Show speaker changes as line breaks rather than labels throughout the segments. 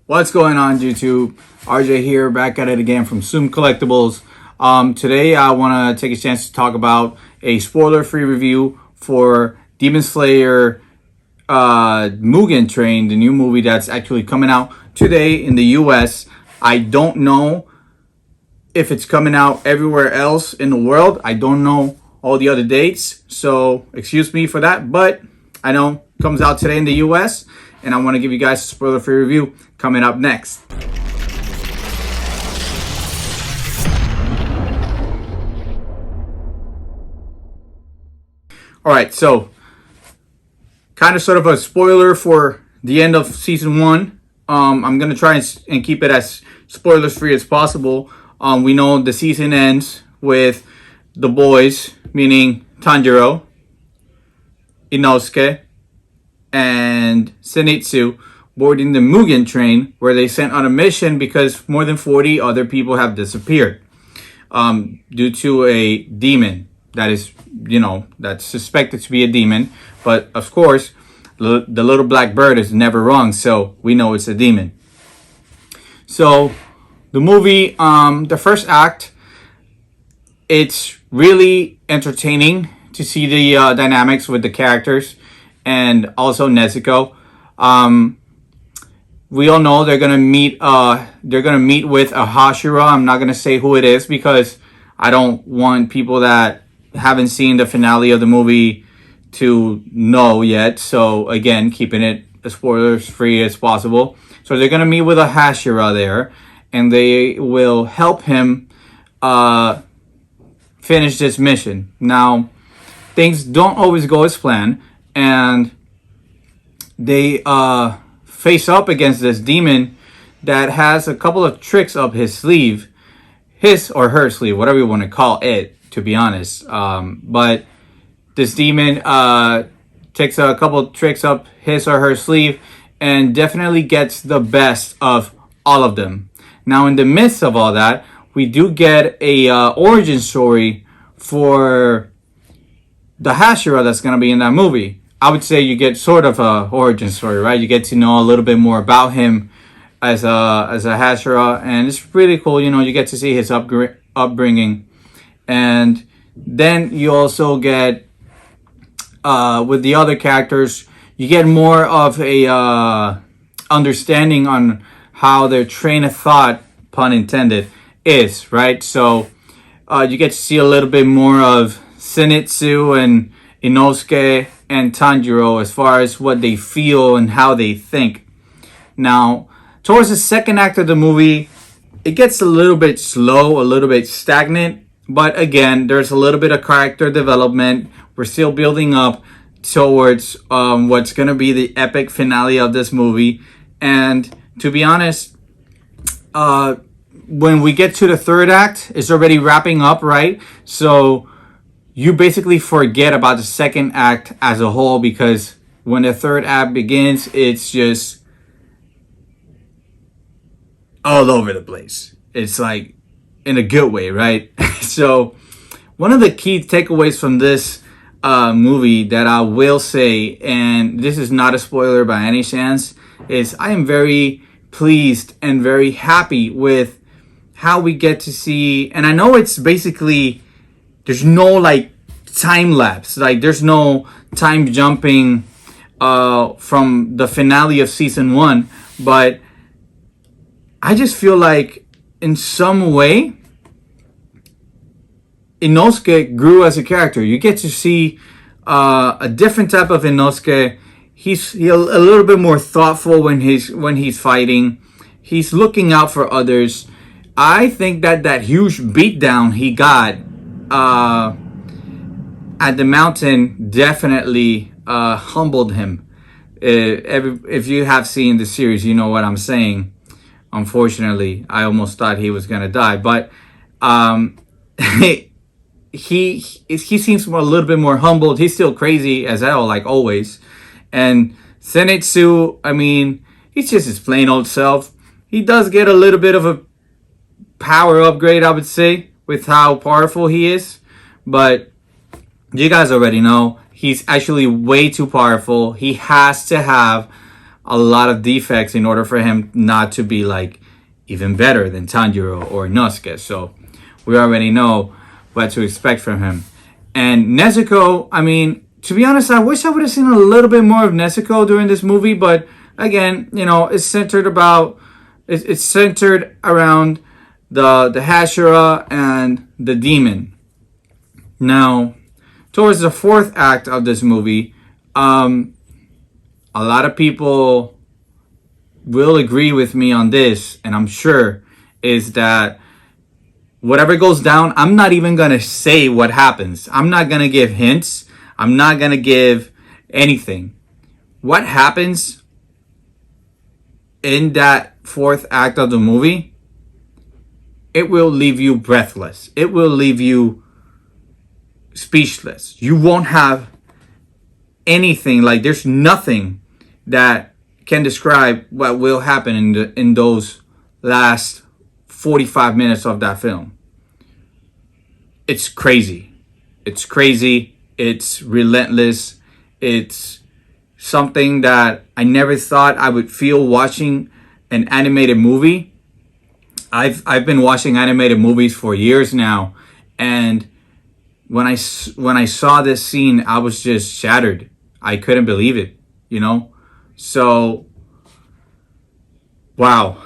What's going on, YouTube? RJ here, back at it again from Zoom Collectibles. Today I want to take a chance to talk about a spoiler-free review for Demon Slayer Mugen Train, the new movie that's actually coming out today in the US. I don't know if it's coming out everywhere else in the world. I don't know all the other dates, so excuse me for that, but I know it comes out today in the US, and I want to give you guys a spoiler-free review coming up next. Alright, so kind of sort of a spoiler for the end of season 1. I'm going to try and keep it as spoilers-free as possible. We know the season ends with the boys, meaning Tanjiro, Inosuke, and Zenitsu boarding the Mugen train, where they sent on a mission because more than 40 other people have disappeared due to a demon that is, that's suspected to be a demon. But of course, the little black bird is never wrong, so we know it's a demon. So the movie, the first act, it's really entertaining to see the dynamics with the characters and also Nezuko. We all know they're gonna meet. They're gonna meet with a Hashera. I'm not gonna say who it is because I don't want people that haven't seen the finale of the movie to know yet. So again, keeping it as spoilers free as possible. So they're gonna meet with a Hashera there, and they will help him finish this mission. Now, things don't always go as planned, and they face up against this demon that has a couple of tricks up his sleeve, his or her sleeve, whatever you want to call it, to be honest. But this demon takes a couple of tricks up his or her sleeve and definitely gets the best of all of them. Now, in the midst of all that, we do get a origin story for the Hashera that's going to be in that movie. I would say you get sort of a origin story, right? You get to know a little bit more about him as a Hashera, and it's really cool. You get to see his upbringing, and then you also get with the other characters, you get more of a understanding on how their train of thought, pun intended, is, right? So you get to see a little bit more of Zenitsu and Inosuke and Tanjiro as far as what they feel and how they think. Now, towards the second act of the movie, it gets a little bit slow, a little bit stagnant, but again, there's a little bit of character development. We're still building up towards what's going to be the epic finale of this movie. And to be honest, when we get to the third act, it's already wrapping up, right? So you basically forget about the second act as a whole, because when the third act begins, it's just all over the place. It's like in a good way, right? So one of the key takeaways from this movie that I will say, and this is not a spoiler by any chance, is I am very pleased and very happy with how we get to see, and I know it's basically, there's no like time lapse, like there's no time jumping from the finale of season 1, but I just feel like in some way Inosuke grew as a character. You get to see a different type of Inosuke. He's a little bit more thoughtful when he's fighting. He's looking out for others. I think that huge beatdown he got at the mountain definitely humbled him. If you have seen the series, you know what I'm saying. Unfortunately, I almost thought he was gonna die, but he seems a little bit more humbled. He's still crazy as hell, like always. And Zenitsu, I mean, he's just his plain old self. He does get a little bit of a power upgrade, I would say, with how powerful he is. But you guys already know he's actually way too powerful. He has to have a lot of defects in order for him not to be like even better than Tanjiro or Inosuke. So we already know what to expect from him. And Nezuko, I mean, to be honest, I wish I would have seen a little bit more of Nezuko during this movie, but again, you know, it's centered around the Hashera and the demon. Now, towards the fourth act of this movie, a lot of people will agree with me on this, and I'm sure, is that whatever goes down, I'm not even going to say what happens. I'm not going to give hints. I'm not going to give anything. What happens in that fourth act of the movie, it will leave you breathless. It will leave you speechless. You won't have anything, like there's nothing that can describe what will happen in those last 45 minutes of that film. It's crazy. It's crazy. It's relentless. It's something that I never thought I would feel watching an animated movie. I've been watching animated movies for years now, and when I saw this scene, I was just shattered. I couldn't believe it, you know? So, wow.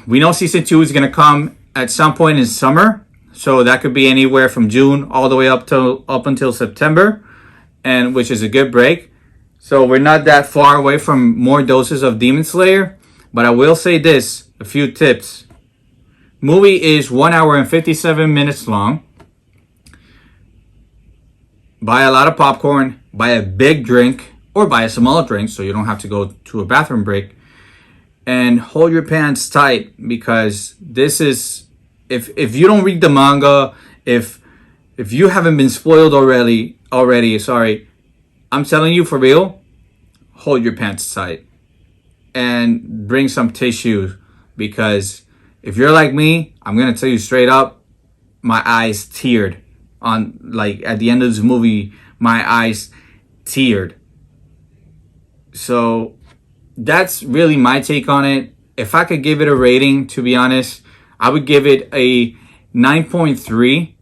We know season 2 is going to come at some point in summer. So that could be anywhere from June all the way up until September, and which is a good break. So we're not that far away from more doses of Demon Slayer. But I will say this, a few tips. Movie is 1 hour and 57 minutes long. Buy a lot of popcorn, buy a big drink, or buy a small drink so you don't have to go to a bathroom break. And hold your pants tight, because this is, if you don't read the manga, if you haven't been spoiled already, sorry, I'm telling you for real, hold your pants tight and bring some tissue, because if you're like me, I'm gonna tell you straight up, my eyes teared on, like, at the end of this movie, my eyes teared. So that's really my take on it. If I could give it a rating, to be honest, I would give it a 9.3,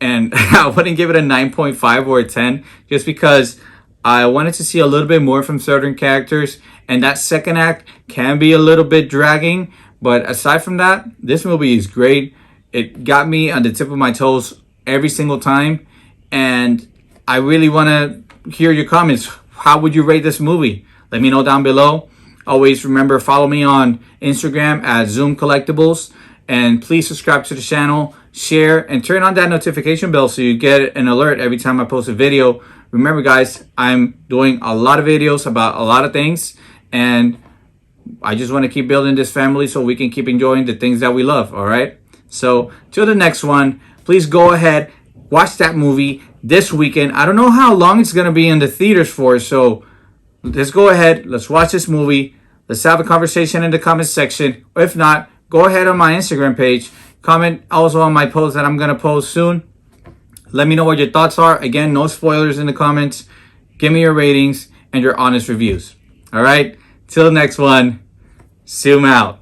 and I wouldn't give it a 9.5 or a 10, just because I wanted to see a little bit more from certain characters, and that second act can be a little bit dragging. But aside from that, this movie is great. It got me on the tip of my toes every single time, and I really want to hear your comments. How would you rate this movie? Let me know down below. Always remember, follow me on Instagram at Zoom Collectibles, and please subscribe to the channel, share, and turn on that notification bell so you get an alert every time I post a video. Remember, guys, I'm doing a lot of videos about a lot of things, and I just want to keep building this family so we can keep enjoying the things that we love, all right? So, till the next one, please go ahead, watch that movie this weekend. I don't know how long it's going to be in the theaters for, so let's go ahead, let's watch this movie. Let's have a conversation in the comment section. Or if not, go ahead on my Instagram page. Comment also on my post that I'm going to post soon. Let me know what your thoughts are. Again, no spoilers in the comments. Give me your ratings and your honest reviews. All right? Till the next one, zoom out.